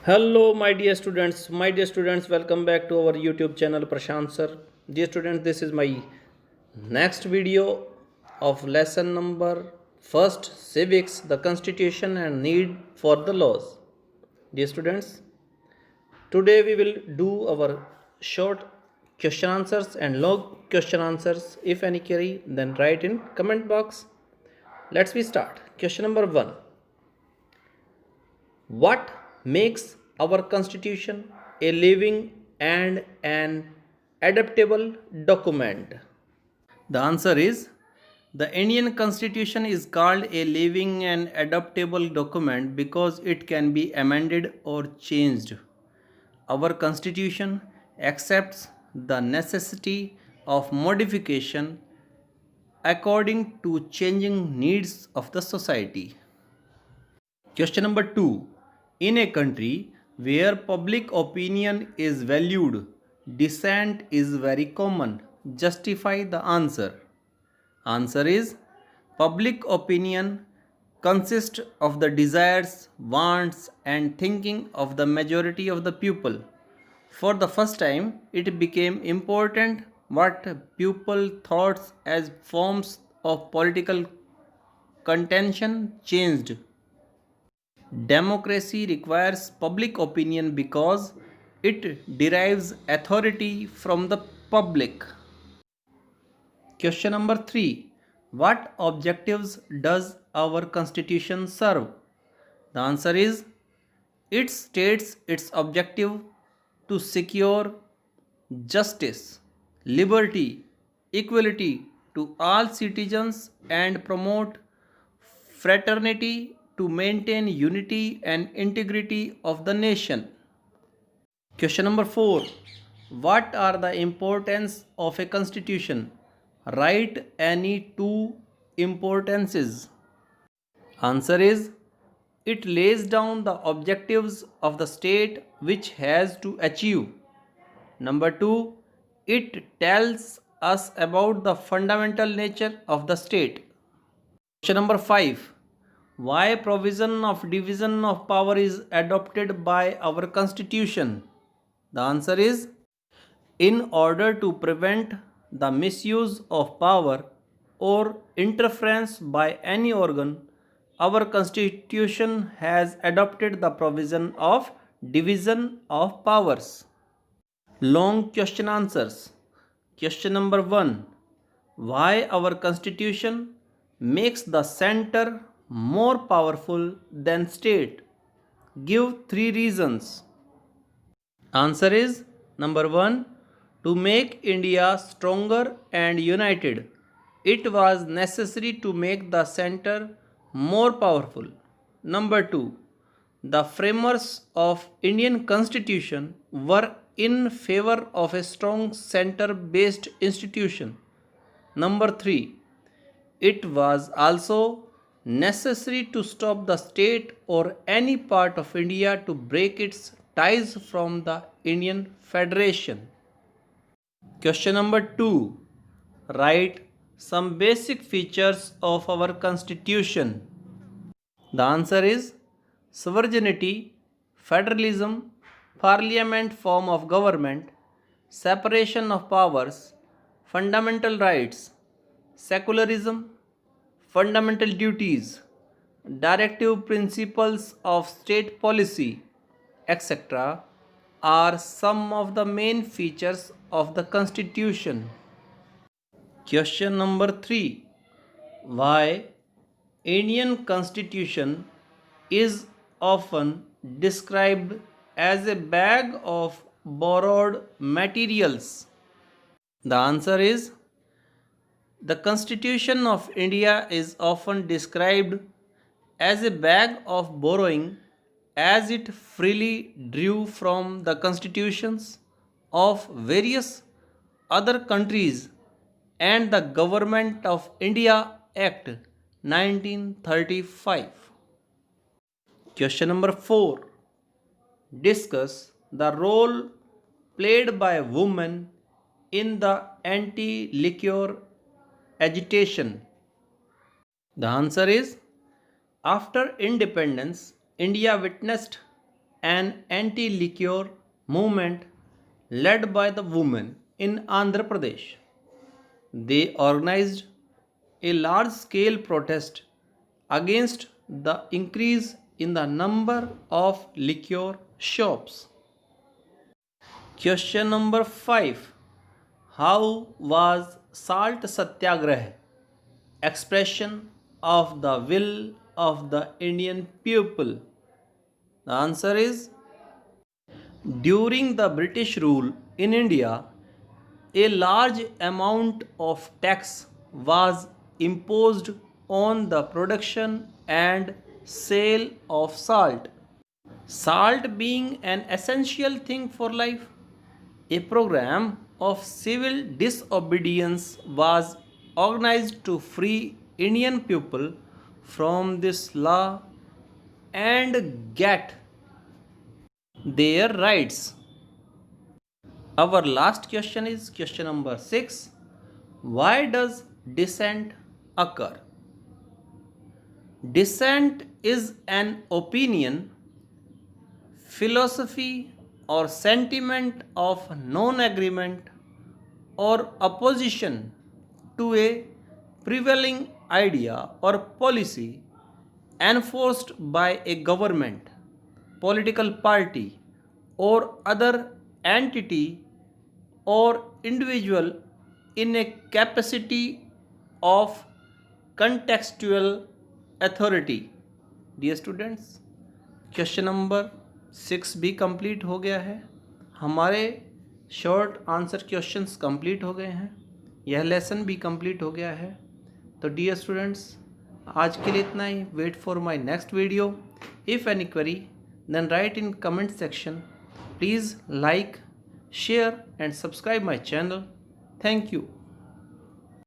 Hello, my dear students, welcome back to our YouTube channel Prashant Sir. Dear students, this is my next video of lesson number first civics, the constitution and need for the laws. Dear students, today we will do our short question answers and long question answers. If any query, then write in comment box. Let's we start. Question number 1. What makes our constitution a living and an adaptable document? The answer is the Indian constitution is called a living and adaptable document because it can be amended or changed. Our constitution accepts the necessity of modification according to changing needs of the society. Question number 2. In a country where public opinion is valued, dissent is very common. Justify the answer. Answer is public opinion consists of the desires, wants, and thinking of the majority of the people. For the first time, it became important what people thought as forms of political contention changed. Democracy requires public opinion because it derives authority from the public. Question number 3. What objectives does our constitution serve? The answer is it states its objective to secure justice, liberty, equality to all citizens and promote fraternity to maintain unity and integrity of the nation. Question number 4. What are the importance of a constitution? Write any two importances. Answer is it lays down the objectives of the state which has to achieve. Number 2, it tells us about the fundamental nature of the state. Question number 5. Why provision of division of power is adopted by our constitution? The answer is in order to prevent the misuse of power or interference by any organ, our constitution has adopted the provision of division of powers. Long question answers. Question number 1. Why our constitution makes the center more powerful than state? Give 3 reasons. Answer is number 1. To make India stronger and united, it was necessary to make the center more powerful. Number 2. The framers of Indian constitution were in favor of a strong center based institution. Number 3. It was also necessary to stop the state or any part of India to break its ties from the Indian Federation. Question number 2. Write some basic features of our constitution. The answer is sovereignty, federalism, parliament form of government, separation of powers, fundamental rights, secularism, fundamental duties, directive principles of state policy, etc., are some of the main features of the Constitution. Question number 3. Why Indian Constitution is often described as a bag of borrowed materials? The answer is the Constitution of India is often described as a bag of borrowing as it freely drew from the constitutions of various other countries and the Government of India Act 1935. Question number 4. Discuss the role played by women in the anti-liquor agitation. The answer is after independence, India witnessed an anti-liquor movement led by the women in Andhra Pradesh. They organized a large-scale protest against the increase in the number of liquor shops. Question number 5. How was Salt Satyagraha expression of the will of the Indian people? The answer is, during the British rule in India, a large amount of tax was imposed on the production and sale of salt. Salt being an essential thing for life, a program of civil disobedience was organized to free Indian people from this law and get their rights. Our last question is question number 6. Why does dissent occur? Dissent is an opinion, philosophy, or sentiment of non-agreement or opposition to a prevailing idea or policy enforced by a government, political party, or other entity or individual in a capacity of contextual authority. Dear students, question number 6 भी complete हो गया है. हमारे short answer questions complete हो गए हैं. यह lesson भी कंप्लीट हो गया है. तो डियर स्टूडेंट्स, आज के लिए इतना ही. Wait for my next video. If any query then write in comment section. Please like, share and subscribe my channel. Thank you.